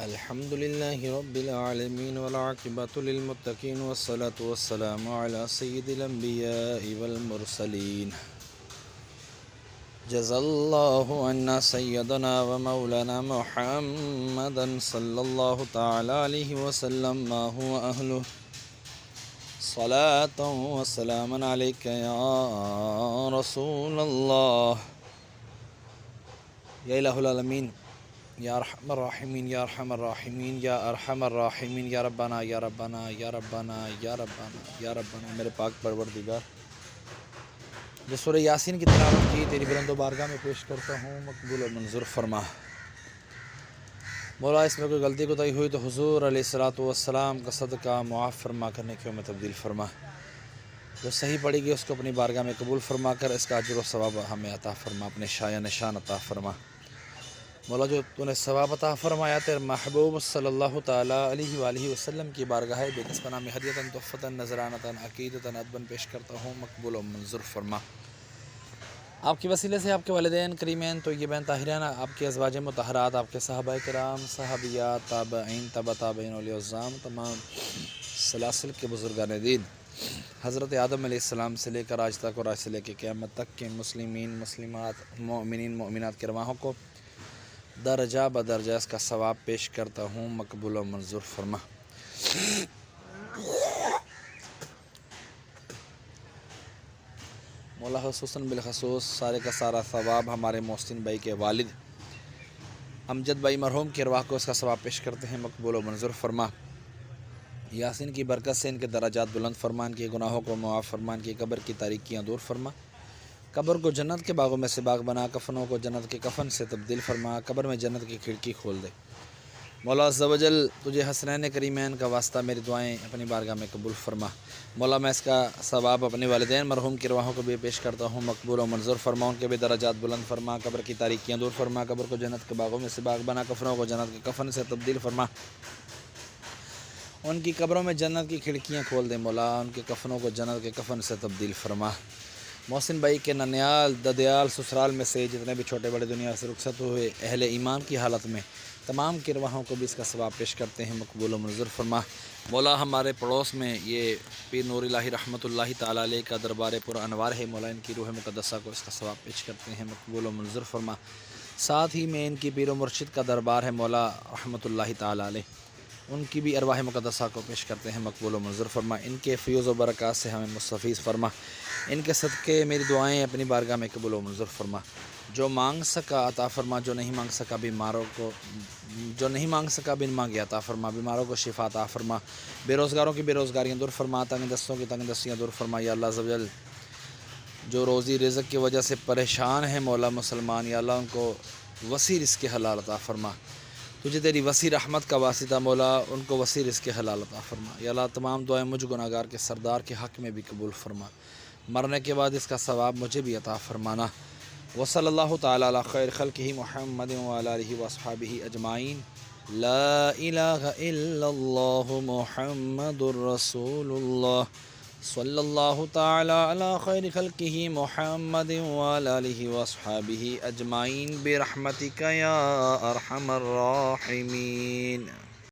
الحمد لله رب العالمين والعاقبة للمتقين والصلاة والسلام على سيد الأنبياء والمرسلين جزا الله عنا سيدنا ومولانا محمدا صلى الله تعالى عليه وسلم ما هو أهله صلاة وسلاما عليك يا رسول الله يا إله العالمين یا ارحم الراحمین یا ارحم الراحمین یا ارحم الراحمین یا ربنا یا ربنا یا ربنا یا ربنا یا ربنا میرے پاک پروردگار، جو سورہ یاسین کی تلاوت کی تیری بلند و بارگاہ میں پیش کرتا ہوں، مقبول و منظور فرما۔ مولا اس میں کوئی غلطی کوتاہی ہوئی تو حضور علیہ الصلوۃ والسلام کا صدقہ معاف فرما کرنے کے میں تبدیل فرما، جو صحیح پڑھی گئی اس کو اپنی بارگاہ میں قبول فرما کر اس کا اجر و ثواب ہمیں عطا فرما، اپنے شایع نشان عطا فرما۔ مولا جو تو نے ثواب عطا فرمایا تیرے محبوب صلی اللہ تعالیٰ علیہ وآلہ وسلم کی بارگاہ بے کس کا نام ہدیتاً تحفتاً نذرانتاً عقیدتاً ادباً پیش کرتا ہوں، مقبول و منظور فرما۔ آپ کے وسیلے سے آپ کے والدین کریمین طیبین طاہرین، آپ کے ازواج مطہرات، آپ کے صحابہ کرام، صحابیات، تابعین، تبع تابعین، اولیاء الظام، تمام سلاسل کے بزرگان دین، حضرت آدم علیہ السلام سے لے کر آج تک اور آج سے لے کے قیامت تک کے مسلمین، مسلمات، مومنین، مومنات کے رواحوں کو درجہ بدرجہ اس کا ثواب پیش کرتا ہوں، مقبول و منظور فرما۔ مولا خصوصاً بالخصوص سارے کا سارا ثواب ہمارے محسن بھائی کے والد امجد بھائی مرحوم کی ارواح کو اس کا ثواب پیش کرتے ہیں، مقبول و منظور فرما۔ یاسین کی برکت سے ان کے درجات بلند فرما، ان کے گناہوں کو معاف فرما، ان کی قبر کی تاریکیاں دور فرما، قبر کو جنت کے باغوں میں سے باغ بنا، کفنوں کو جنت کے کفن سے تبدیل فرما، قبر میں جنت کی کھڑکی کھول دے۔ مولا عز و جل تجھے حسنین کریمین کا واسطہ میری دعائیں اپنی بارگاہ میں قبول فرما۔ مولا میں اس کا ثواب اپنے والدین مرحوم کی ارواحوں کو بھی پیش کرتا ہوں، مقبول و منظور فرما، ان کے بھی درجات بلند فرما، قبر کی تاریکیاں دور فرما، قبر کو جنت کے باغوں میں سے باغ بنا، کفنوں کو جنت کے کفن سے تبدیل فرما، ان کی قبروں میں جنت کی کھڑکیاں کھول دے مولا، ان کے کفنوں کو جنت کے کفن سے تبدیل فرما۔ محسن بھائی کے ننیال ددیال سسرال میں سے جتنے بھی چھوٹے بڑے دنیا سے رخصت ہوئے اہل ایمان کی حالت میں تمام کی ارواحوں کو بھی اس کا ثواب پیش کرتے ہیں، مقبول و منظور فرما۔ مولا ہمارے پڑوس میں یہ پیر نور الہی رحمۃ اللہ تعالیٰ علیہ کا دربار پر انوار ہے، مولا ان کی روح مقدسہ کو اس کا ثواب پیش کرتے ہیں، مقبول و منظور فرما۔ ساتھ ہی میں ان کی پیر و مرشد کا دربار ہے مولا رحمۃ اللہ تعالیٰ علیہ، ان کی بھی ارواح مقدسہ کو پیش کرتے ہیں، مقبول و منظور فرما۔ ان کے فیوز و برکات سے ہمیں مستفیض فرما، ان کے صدقے میری دعائیں اپنی بارگاہ میں قبول و منظور فرما۔ جو مانگ سکا عطا فرما، جو نہیں مانگ سکا بن مانگے عطا فرما، بیماروں کو شفا عطا فرما، بے روزگاروں کی بے روزگاریاں دور فرما، تنگ دستوں کی تنگ دستیاں دور فرما۔ یا اللہ عز و جل جو روزی رزق کی وجہ سے پریشان ہیں مولا مسلمان، یا اللہ ان کو وسیع رزق حلال عطا فرما، تجھے تیری وسیع رحمت کا واسطہ مولا ان کو وسیع رزق حلال عطا فرما۔ یا اللہ تمام دعائیں مجھ گناہگار کے سردار کے حق میں بھی قبول فرما، مرنے کے بعد اس کا ثواب مجھے بھی عطا فرمانا۔ وصلی اللہ تعالیٰ علی خیر خلقہ محمد وعلی آلہ واصحابہ اجمعین۔ لا الہ الا اللہ محمد الرسول اللہ، صلی اللہ تعالیٰ علی خیر خلقہ محمد وعلی آلہ واصحابہ اجمعین برحمتک یا ارحم الراحمین۔